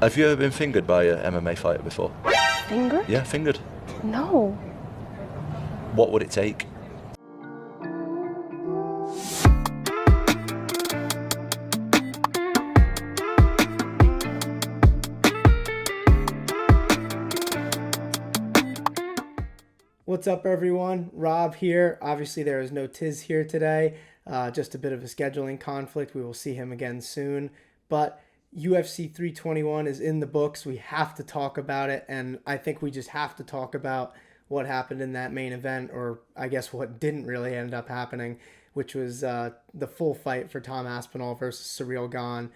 Have you ever been fingered by a MMA fighter before? Finger? Yeah, fingered. No. What would it take? What's up, everyone? Rob here. Obviously, there is no Tiz here today. Just a bit of a scheduling conflict. We will see him again soon. But UFC 321 is in the books. We have to talk about it. And I think we just have to talk about what happened in that main event, or I guess what didn't really end up happening, which was the full fight for Tom Aspinall versus Ciryl Gane.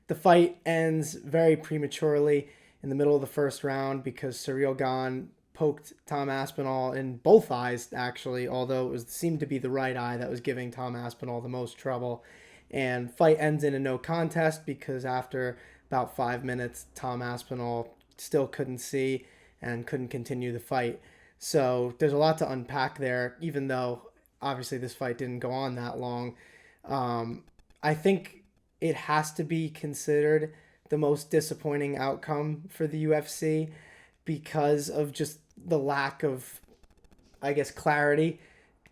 The fight ends very prematurely in the middle of the first round because Ciryl Gane poked Tom Aspinall in both eyes, actually, although seemed to be the right eye that was giving Tom Aspinall the most trouble. And fight ends in a no contest because after about 5 minutes, Tom Aspinall still couldn't see and couldn't continue the fight. So there's a lot to unpack there, even though obviously this fight didn't go on that long. I think it has to be considered the most disappointing outcome for the UFC because of just the lack of, I guess, clarity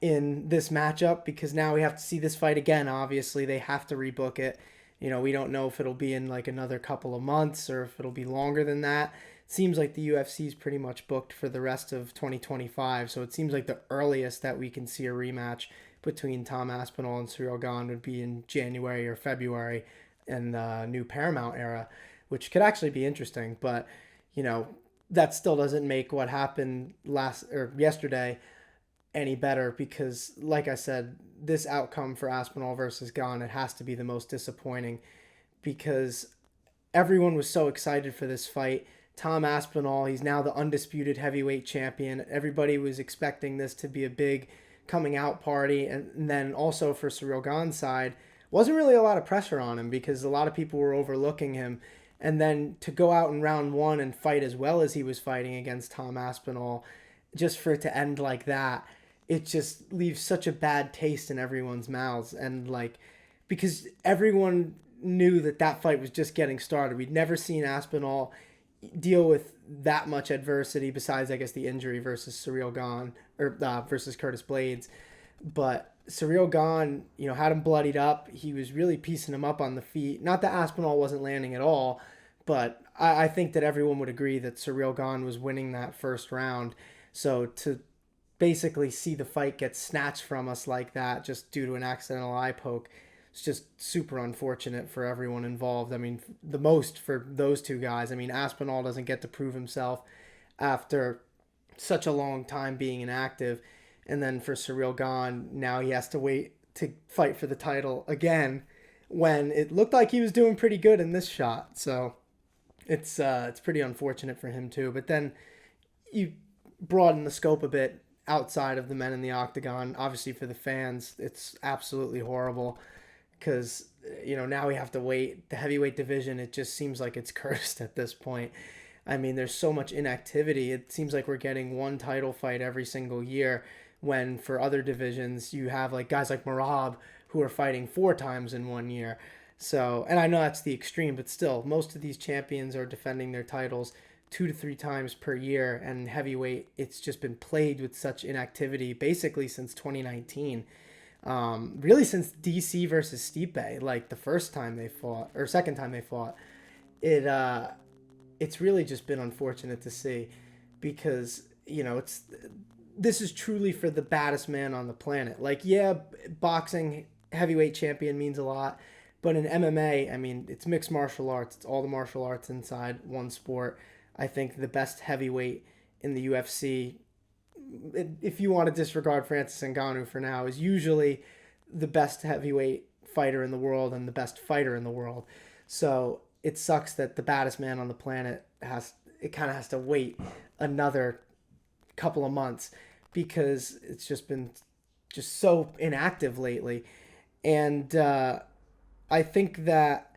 in this matchup, because now we have to see this fight again. Obviously, they have to rebook it. We don't know if it'll be in like another couple of months or if it'll be longer than that. It seems like the UFC is pretty much booked for the rest of 2025, so it seems like the earliest that we can see a rematch between Tom Aspinall and Ciryl Gane would be in January or February in the new Paramount era, which could actually be interesting. But, that still doesn't make what happened yesterday any better, because like I said, this outcome for Aspinall versus Gane, it has to be the most disappointing, because everyone was so excited for this fight. Tom Aspinall, he's now the undisputed heavyweight champion. Everybody was expecting this to be a big coming out party. And then also for Ciryl Gane's side, wasn't really a lot of pressure on him because a lot of people were overlooking him. And then to go out in round one and fight as well as he was fighting against Tom Aspinall, just for it to end like that, it just leaves such a bad taste in everyone's mouths. And because everyone knew that fight was just getting started. We'd never seen Aspinall deal with that much adversity besides, I guess, the injury versus Ciryl Gane or versus Curtis Blades. But Ciryl Gane, had him bloodied up. He was really piecing him up on the feet. Not that Aspinall wasn't landing at all, but I think that everyone would agree that Ciryl Gane was winning that first round. So to basically see the fight get snatched from us like that just due to an accidental eye poke, it's just super unfortunate for everyone involved. I mean, the most for those two guys. I mean, Aspinall doesn't get to prove himself after such a long time being inactive. And then for Ciryl Gane, now he has to wait to fight for the title again when it looked like he was doing pretty good in this shot. So it's pretty unfortunate for him too. But then you broaden the scope a bit outside of the men in the octagon. Obviously for the fans, it's absolutely horrible because, now we have to wait. The heavyweight division, it just seems like it's cursed at this point. I mean, there's so much inactivity. It seems like we're getting one title fight every single year, when for other divisions you have like guys like Marab who are fighting 4 times in 1 year. So, and I know that's the extreme, but still, most of these champions are defending their titles 2 to 3 times per year, and heavyweight, it's just been plagued with such inactivity basically since 2019. Really since DC versus Stipe, like the first time they fought or second time they fought, it's really just been unfortunate to see, because this is truly for the baddest man on the planet. Like, yeah, boxing heavyweight champion means a lot, but in MMA, I mean, it's mixed martial arts. It's all the martial arts inside one sport. I think the best heavyweight in the UFC, if you want to disregard Francis Ngannou for now, is usually the best heavyweight fighter in the world and the best fighter in the world. So it sucks that the baddest man on the planet has to wait another couple of months, because it's just been so inactive lately. And I think that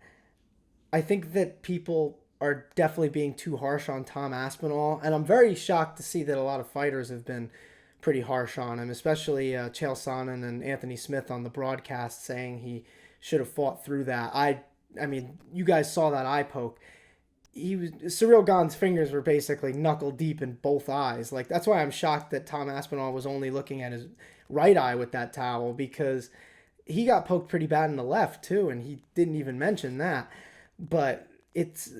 people are definitely being too harsh on Tom Aspinall, and I'm very shocked to see that a lot of fighters have been pretty harsh on him, especially Chael Sonnen and Anthony Smith on the broadcast saying he should have fought through that. I mean, you guys saw that eye poke. Cyril Gane's fingers were basically knuckle deep in both eyes. Like, that's why I'm shocked that Tom Aspinall was only looking at his right eye with that towel, because he got poked pretty bad in the left too, and he didn't even mention that. But it's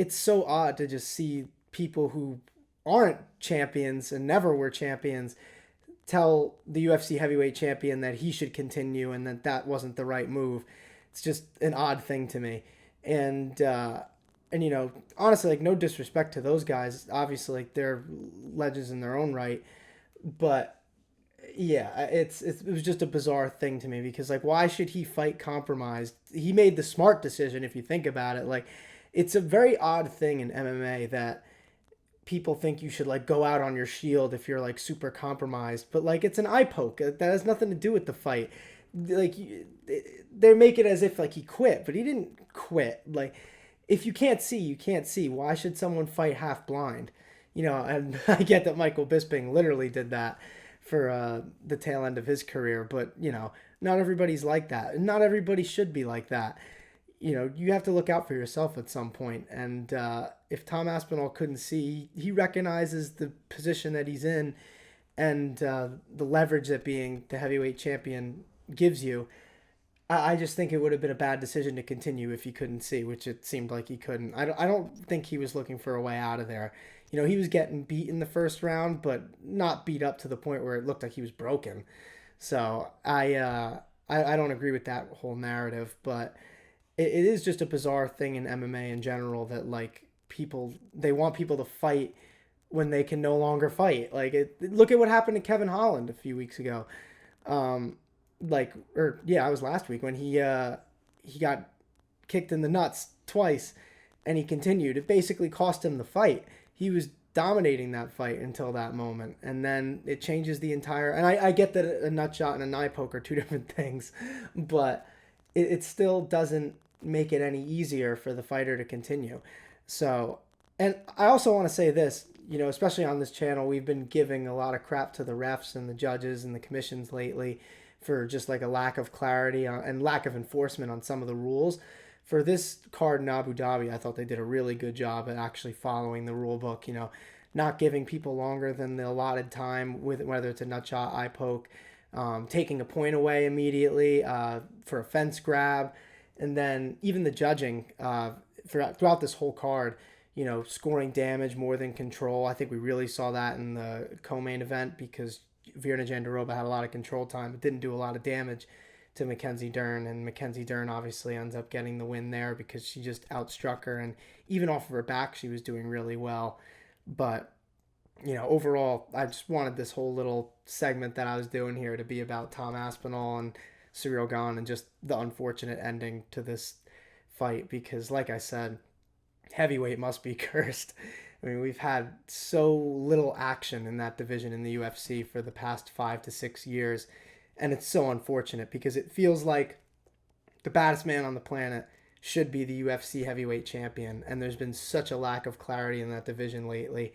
so odd to just see people who aren't champions and never were champions tell the UFC heavyweight champion that he should continue and that wasn't the right move. It's just an odd thing to me. And you know, honestly, like, no disrespect to those guys. Obviously, like, they're legends in their own right. But yeah, it was just a bizarre thing to me, because, like, why should he fight compromised? He made the smart decision, if you think about it. Like, it's a very odd thing in MMA that people think you should, like, go out on your shield if you're, like, super compromised. But, like, it's an eye poke. That has nothing to do with the fight. Like, they make it as if, like, he quit, but he didn't quit. Like, if you can't see, you can't see. Why should someone fight half blind? You know, and I get that Michael Bisping literally did that for the tail end of his career, but, you know, not everybody's like that. And not everybody should be like that. You know, you have to look out for yourself at some point. And if Tom Aspinall couldn't see, he recognizes the position that he's in and the leverage that being the heavyweight champion gives you. I just think it would have been a bad decision to continue if he couldn't see, which it seemed like he couldn't. I don't think he was looking for a way out of there. You know, he was getting beat in the first round, but not beat up to the point where it looked like he was broken. So I don't agree with that whole narrative, but it is just a bizarre thing in MMA in general that, like, they want people to fight when they can no longer fight. Like, look at what happened to Kevin Holland a few weeks ago. It was last week when he got kicked in the nuts twice and he continued. It basically cost him the fight. He was dominating that fight until that moment, and then it changes the entire. And I get that a nut shot and a eye poke are two different things, but it still doesn't make it any easier for the fighter to continue. So, and I also want to say this, you know, especially on this channel, we've been giving a lot of crap to the refs and the judges and the commissions lately for just, like, a lack of clarity and lack of enforcement on some of the rules. For this card in Abu Dhabi, I thought they did a really good job at actually following the rule book, you know, not giving people longer than the allotted time, with whether it's a nut shot, eye poke, taking a point away immediately for a fence grab, and then even the judging throughout this whole card, you know, scoring damage more than control. I think we really saw that in the co-main event, because Virna Jandiroba had a lot of control time, but didn't do a lot of damage to Mackenzie Dern, and Mackenzie Dern obviously ends up getting the win there because she just outstruck her, and even off of her back she was doing really well. But, you know, overall, I just wanted this whole little segment that I was doing here to be about Tom Aspinall and Cyril Gane and just the unfortunate ending to this fight, because, like I said, heavyweight must be cursed. I mean, we've had so little action in that division in the UFC for the past 5 to 6 years, and it's so unfortunate because it feels like the baddest man on the planet should be the UFC heavyweight champion, and there's been such a lack of clarity in that division lately.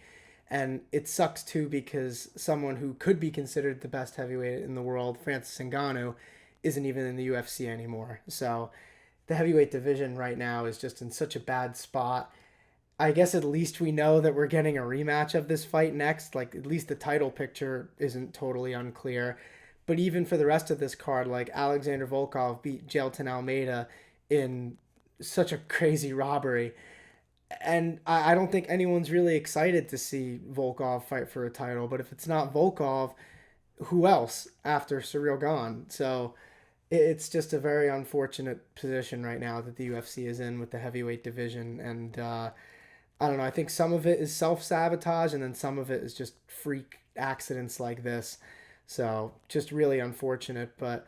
And it sucks too, because someone who could be considered the best heavyweight in the world, Francis Ngannou, isn't even in the UFC anymore. So the heavyweight division right now is just in such a bad spot. I guess at least we know that we're getting a rematch of this fight next. Like, at least the title picture isn't totally unclear. But even for the rest of this card, like, Alexander Volkov beat Jailton Almeida in such a crazy robbery. And I don't think anyone's really excited to see Volkov fight for a title. But if it's not Volkov, who else after Cyril Gane? So it's just a very unfortunate position right now that the UFC is in with the heavyweight division. And I don't know, I think some of it is self-sabotage, and then some of it is just freak accidents like this. So just really unfortunate. But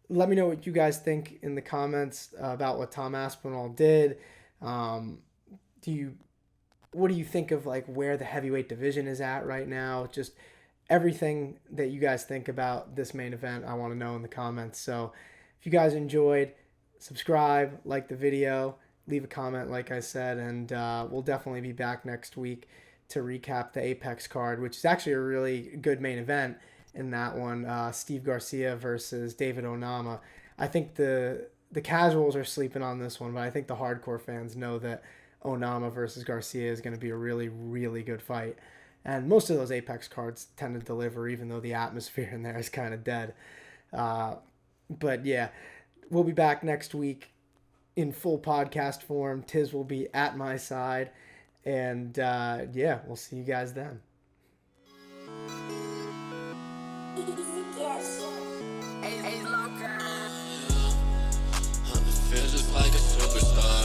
let me know what you guys think in the comments about what Tom Aspinall did. What do you think of, like, where the heavyweight division is at right now? Just everything that you guys think about this main event, I want to know in the comments. So if you guys enjoyed, subscribe, like the video, leave a comment, like I said, and we'll definitely be back next week to recap the Apex card, which is actually a really good main event in that one. Steve Garcia versus David Onama. I think the casuals are sleeping on this one, but I think the hardcore fans know that Onama versus Garcia is going to be a really, really good fight. And most of those Apex cards tend to deliver, even though the atmosphere in there is kind of dead. But yeah, we'll be back next week in full podcast form. Tiz will be at my side. And yeah, we'll see you guys then. Feel just like a superstar.